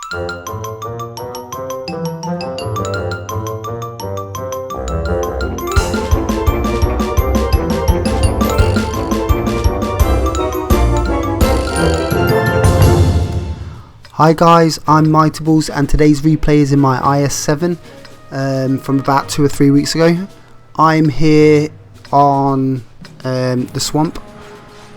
Hi guys, I'm MightyBalls and today's replay is in my IS-7 from about 2 or 3 weeks ago. I'm here on the swamp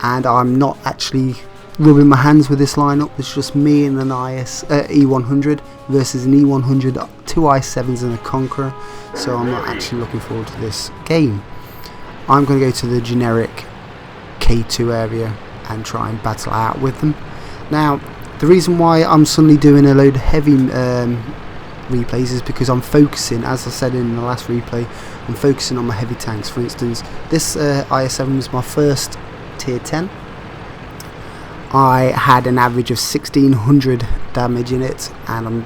and I'm not actually rubbing my hands with this lineup. It's just me and an E100 versus an E100, 2 IS-7s and a Conqueror, so I'm not actually looking forward to this game. I'm going to go to the generic K2 area and try and battle out with them. Now, the reason why I'm suddenly doing a load of heavy replays is because I'm focusing, as I said in the last replay, I'm focusing on my heavy tanks. For instance, this IS-7 was my first tier 10. I had an average of 1600 damage in it, and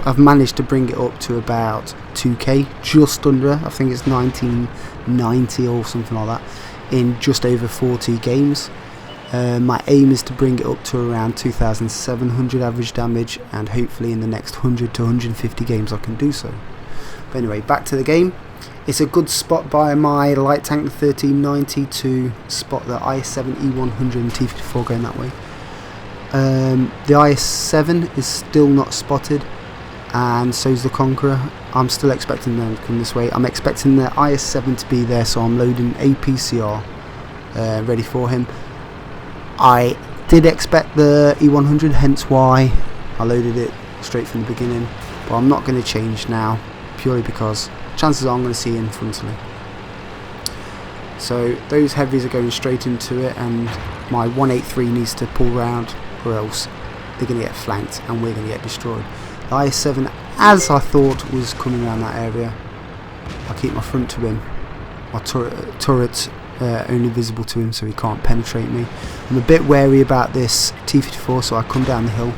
I've managed to bring it up to about 2k, just under, I think it's 1990 or something like that, in just over 40 games. My aim is to bring it up to around 2700 average damage, and hopefully in the next 100 to 150 games I can do so. But anyway, back to the game. It's a good spot by my light tank, the 1390, to spot the IS-7, E100 and T54 going that way. The IS-7 is still not spotted, and so is the Conqueror. I'm still expecting them to come this way. I'm expecting the IS-7 to be there, so I'm loading APCR ready for him. I did expect the E100, hence why I loaded it straight from the beginning, but I'm not going to change now, purely because chances are I'm going to see in front of me. So those heavies are going straight into it, and my 183 needs to pull round, or else they're going to get flanked and we're going to get destroyed. The IS-7, as I thought, was coming around that area. I keep my front to him, my turret only visible to him, so he can't penetrate me. I'm a bit wary about this T54, so I come down the hill.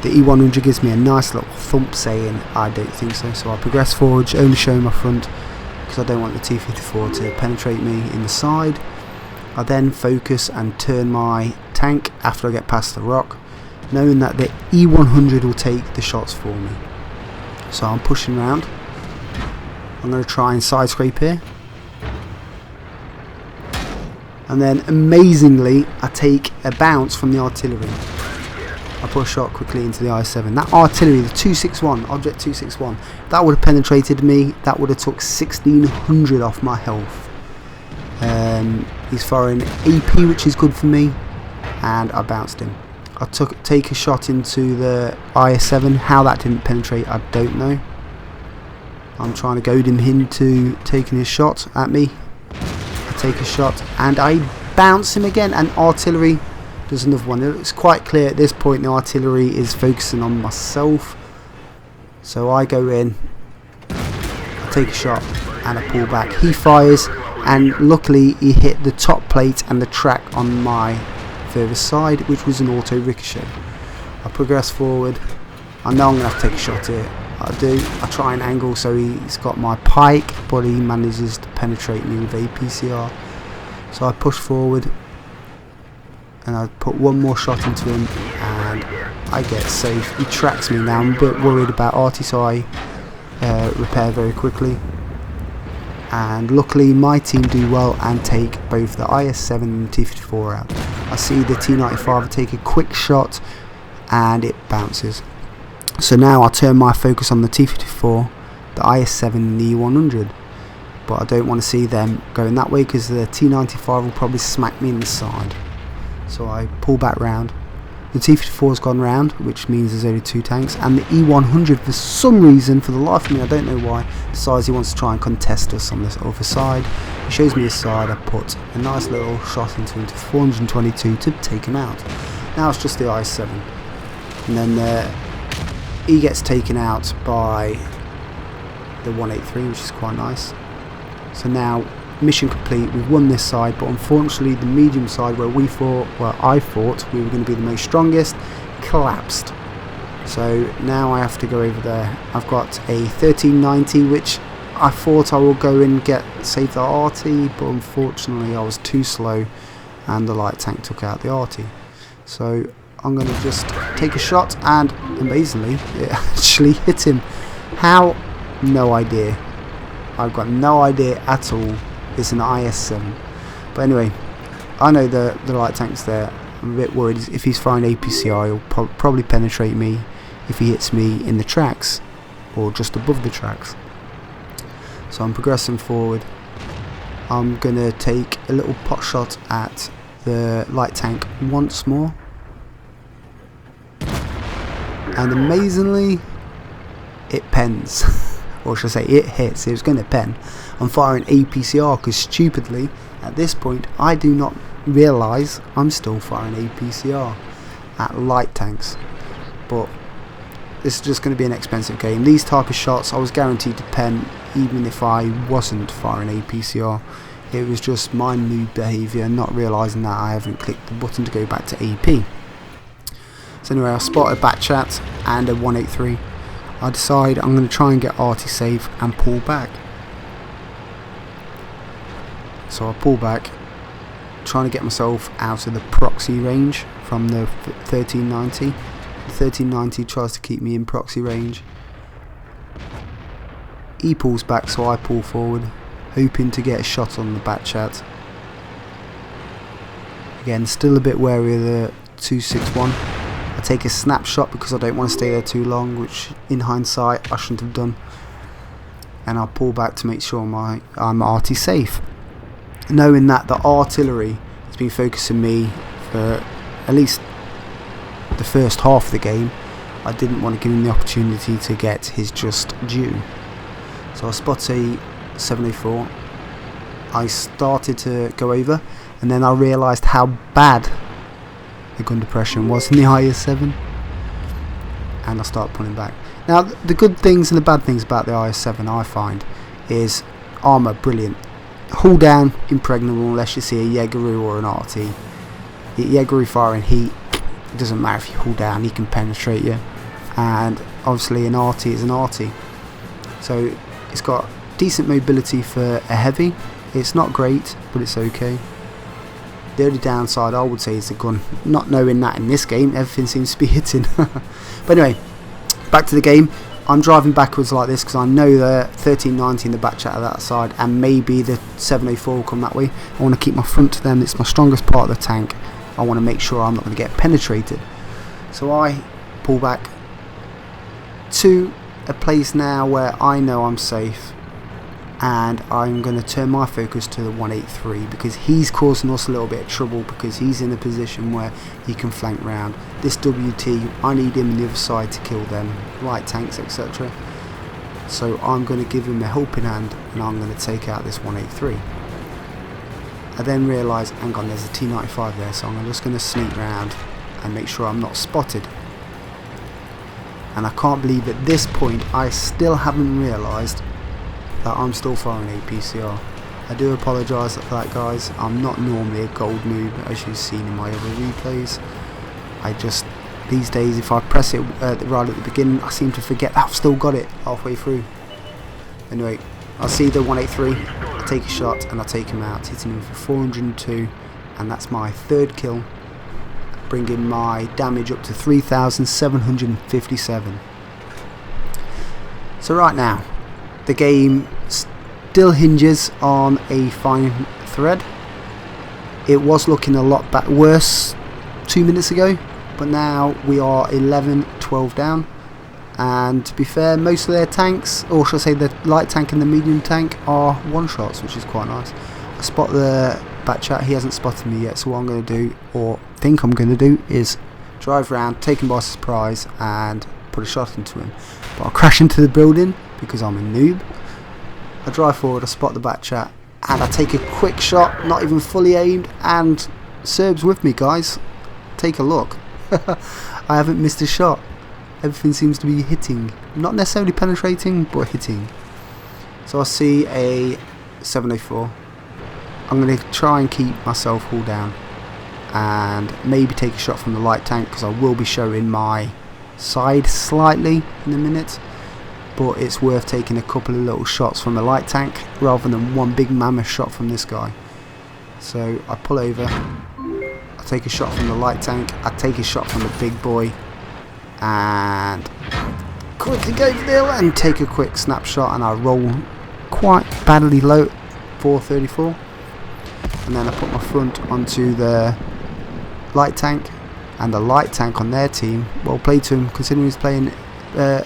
The E100 gives me a nice little thump saying I don't think so, so I progress forward, only showing my front because I don't want the T54 to penetrate me in the side. I then focus and turn my tank after I get past the rock, knowing that the E100 will take the shots for me. So I'm pushing around. I'm going to try and side scrape here. And then amazingly I take a bounce from the artillery. I put a shot quickly into the IS-7. That artillery, the 261, object 261, that would have penetrated me. That would have took 1600 off my health. He's firing AP, which is good for me, and I bounced him. I take a shot into the IS-7. How that didn't penetrate, I don't know. I'm trying to goad him into taking his shot at me. Take a shot and I bounce him again, and artillery does another one. It's quite clear at this point the artillery is focusing on myself, so I go in, I take a shot and I pull back. He fires, and luckily he hit the top plate and the track on my further side, which was an auto ricochet. I progress forward. I know I'm going to have to take a shot here. I do. I try and angle so he's got my pike, but he manages to penetrate me with APCR. So I push forward and I put one more shot into him and I get safe. He tracks me now. I'm a bit worried about Artie, so I repair very quickly. And luckily my team do well and take both the IS-7 and the T54 out. I see the T95 take a quick shot and it bounces. So now I turn my focus on the T54, the IS-7 and the E100, but I don't want to see them going that way because the T95 will probably smack me in the side. So I pull back round. The T54 has gone round, which means there's only 2 tanks, and the E100 for some reason, for the life of me I don't know why, decides he wants to try and contest us on this other side. He shows me his side. I put a nice little shot into him to 422 to take him out. Now it's just the IS-7, and then he gets taken out by the 183, which is quite nice. So now mission complete. We've won this side, but unfortunately the medium side where I thought we were going to be the most strongest collapsed. So now I have to go over there. I've got a 1390, which I thought I will go and save the RT, but unfortunately I was too slow and the light tank took out the RT. So I'm going to just take a shot, and amazingly it actually hit him. How? No idea. I've got no idea at all. It's an IS-7. But anyway, I know the light tank's there. I'm a bit worried if he's firing APCR, he'll probably penetrate me if he hits me in the tracks or just above the tracks. So I'm progressing forward. I'm going to take a little pot shot at the light tank once more. And amazingly, it pens. Or should I say, it hits. It was going to pen. I'm firing APCR because stupidly, at this point, I do not realise I'm still firing APCR at light tanks. But this is just going to be an expensive game. These type of shots, I was guaranteed to pen even if I wasn't firing APCR. It was just my new behaviour, not realising that I haven't clicked the button to go back to AP. So anyway, I spot a back chat and a 183. I decide I'm going to try and get RT safe and pull back. So I pull back, trying to get myself out of the proxy range from the 1390. The 1390 tries to keep me in proxy range. He pulls back, so I pull forward, hoping to get a shot on the back chat. Again, still a bit wary of the 261. I take a snapshot because I don't want to stay there too long, which in hindsight I shouldn't have done. And I'll pull back to make sure I'm RT safe, knowing that the artillery has been focusing me for at least the first half of the game. I didn't want to give him the opportunity to get his just due. So I spot a 704. I started to go over, and then I realised how bad the gun depression was in the IS-7, and I start pulling back. Now the good things and the bad things about the IS-7 I find is armour brilliant, hull down impregnable unless you see a Jägeru or an RT. The Jägeru firing heat, it doesn't matter if you hull down, he can penetrate you, and obviously an RT is an RT. So it's got decent mobility for a heavy. It's not great, but it's okay. The only downside I would say is the gun. Not knowing that in this game, everything seems to be hitting. But anyway, back to the game. I'm driving backwards like this because I know the 1390 in the back chat of that side, and maybe the 704 will come that way. I want to keep my front to them. It's my strongest part of the tank. I want to make sure I'm not going to get penetrated. So I pull back to a place now where I know I'm safe, and I'm going to turn my focus to the 183 because he's causing us a little bit of trouble because he's in a position where he can flank round. This WT, I need him on the other side to kill them, light tanks, etc. So I'm going to give him a helping hand, and I'm going to take out this 183. I then realise, hang on, there's a T95 there, so I'm just going to sneak round and make sure I'm not spotted. And I can't believe at this point I still haven't realised that I'm still firing APCR. I do apologise for that, guys. I'm not normally a gold noob, as you've seen in my other replays. I just, these days, if I press it right at the beginning, I seem to forget I've still got it halfway through. Anyway, I see the 183, I take a shot and I take him out, hitting him for 402, and that's my third kill, bringing my damage up to 3,757. So right now, the game still hinges on a fine thread. It was looking a lot worse 2 minutes ago, but now we are 11-12 down. And to be fair, most of their tanks, or should I say the light tank and the medium tank, are one-shots, which is quite nice. I spot the back chat, he hasn't spotted me yet, so what I'm going to do, or think I'm going to do, is drive around, take him by surprise, and put a shot into him. But I'll crash into the building because I'm a noob. I drive forward, I spot the back chat, and I take a quick shot, not even fully aimed, and Serb's with me, guys. Take a look. I haven't missed a shot. Everything seems to be hitting. Not necessarily penetrating, but hitting. So I see a 704. I'm going to try and keep myself hull down, and maybe take a shot from the light tank because I will be showing my side slightly in a minute. But it's worth taking a couple of little shots from the light tank rather than one big mammoth shot from this guy. So I pull over, I I take a shot from the light tank, I take a shot from the big boy, and quickly go for the hill and take a quick snapshot, and I roll quite badly low, 434, and then I put my front onto the light tank, and the light tank on their team, well played to him considering he's playing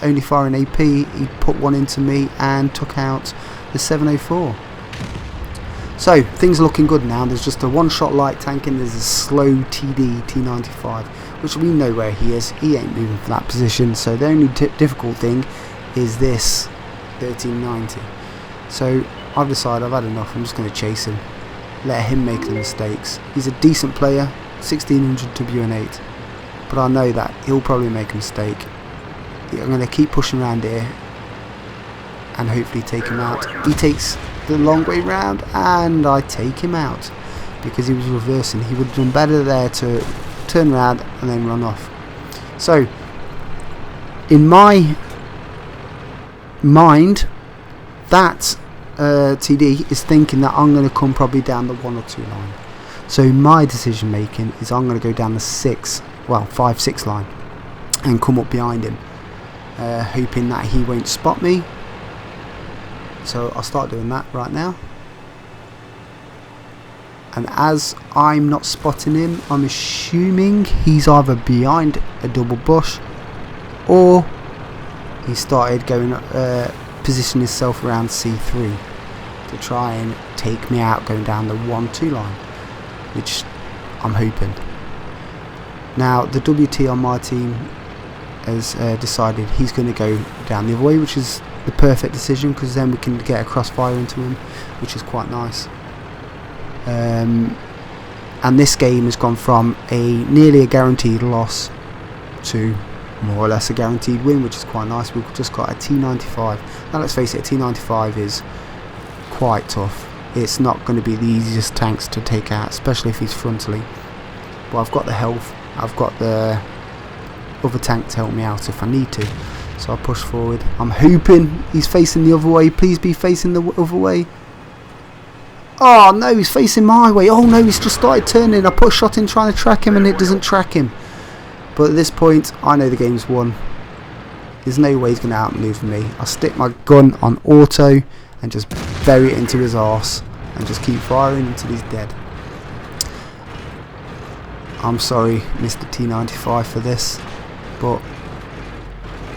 only firing AP, he put one into me and took out the 704. So things are looking good now. There's just a one-shot light tank and there's a slow TD T95, which we know where he is. He ain't moving for that position, so the only difficult thing is this 1390. So I've decided I've had enough. I'm just going to chase him, let him make the mistakes. He's a decent player, 1600 WN8, but I know that he'll probably make a mistake. I'm going to keep pushing around here and hopefully take him out. He takes the long way round and I take him out because he was reversing. He would have done better there to turn around and then run off. So in my mind, that TD is thinking that I'm going to come probably down the 1 or 2 line. So my decision making is I'm going to go down the 5-6 line and come up behind him, hoping that he won't spot me. So I'll start doing that right now. And as I'm not spotting him, I'm assuming he's either behind a double bush or he started going positioning himself around C3 to try and take me out going down the 1-2 line, which I'm hoping. Now the WT on my team has decided he's going to go down the other way, which is the perfect decision because then we can get a crossfire into him, which is quite nice. And this game has gone from nearly a guaranteed loss to more or less a guaranteed win, which is quite nice. We've just got a T95. Now let's face it, a T95 is quite tough. It's not going to be the easiest tanks to take out, especially if he's frontally. But I've got the health, I've got the other tank to help me out if I need to. So I push forward. I'm hoping he's facing the other way. Please be facing the other way. Oh no, he's facing my way. Oh no, he's just started turning. I put a shot in trying to track him and it doesn't track him. But at this point, I know the game's won. There's no way he's going to outmaneuver me. I stick my gun on auto and just bury it into his arse and just keep firing until he's dead. I'm sorry, Mr. T95, for this, but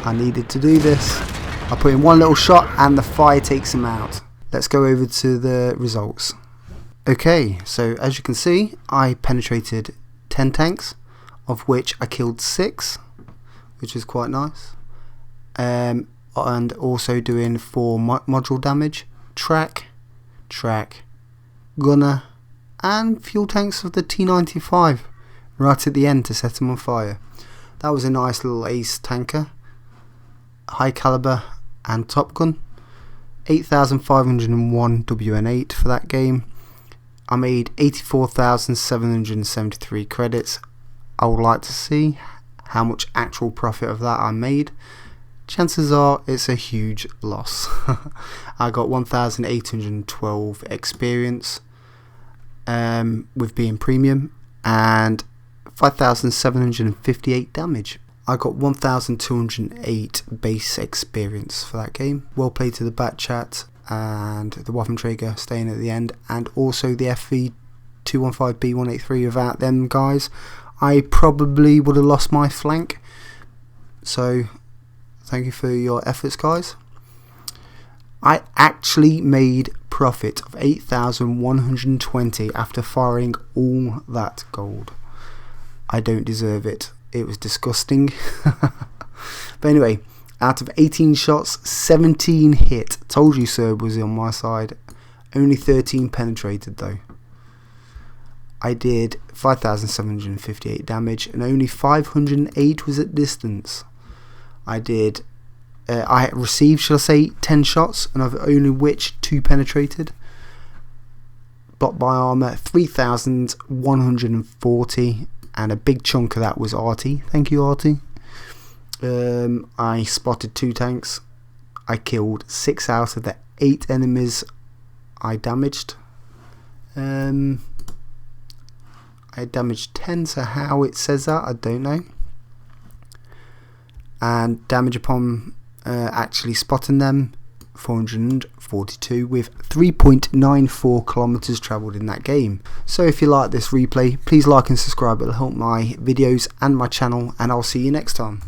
I needed to do this. I put in one little shot and the fire takes him out. Let's go over to the results. Okay, so as you can see, I penetrated 10 tanks, of which I killed 6, which is quite nice. And also doing 4 module damage, track, gunner, and fuel tanks of the T95 right at the end to set him on fire. That was a nice little ace tanker. High caliber and top gun. 8,501 WN8 for that game. I made 84,773 credits. I would like to see how much actual profit of that I made. Chances are it's a huge loss. I got 1,812 experience with being premium and 5,758 damage. I got 1,208 base experience for that game. Well played to the back chat and the Waffenträger staying at the end, and also the FV215B183. Without them guys, I probably would have lost my flank. So thank you for your efforts, guys. I actually made profit of 8,120 after firing all that gold. I don't deserve it. It was disgusting. But anyway, out of 18 shots, 17 hit. Told you Serb was on my side. Only 13 penetrated though. I did 5,758 damage and only 508 was at distance. I received, shall I say, 10 shots, and of only which 2 penetrated. Bot by armor 3,140, and a big chunk of that was Artie. Thank you, Artie. I spotted 2 tanks. I killed 6 out of the 8 enemies I damaged. I I damaged 10, so how it says that, I don't know. And damage upon actually spotting them, 442 with 3.94 kilometers travelled in that game. So if you like this replay, please like and subscribe. It'll help my videos and my channel, and I'll see you next time.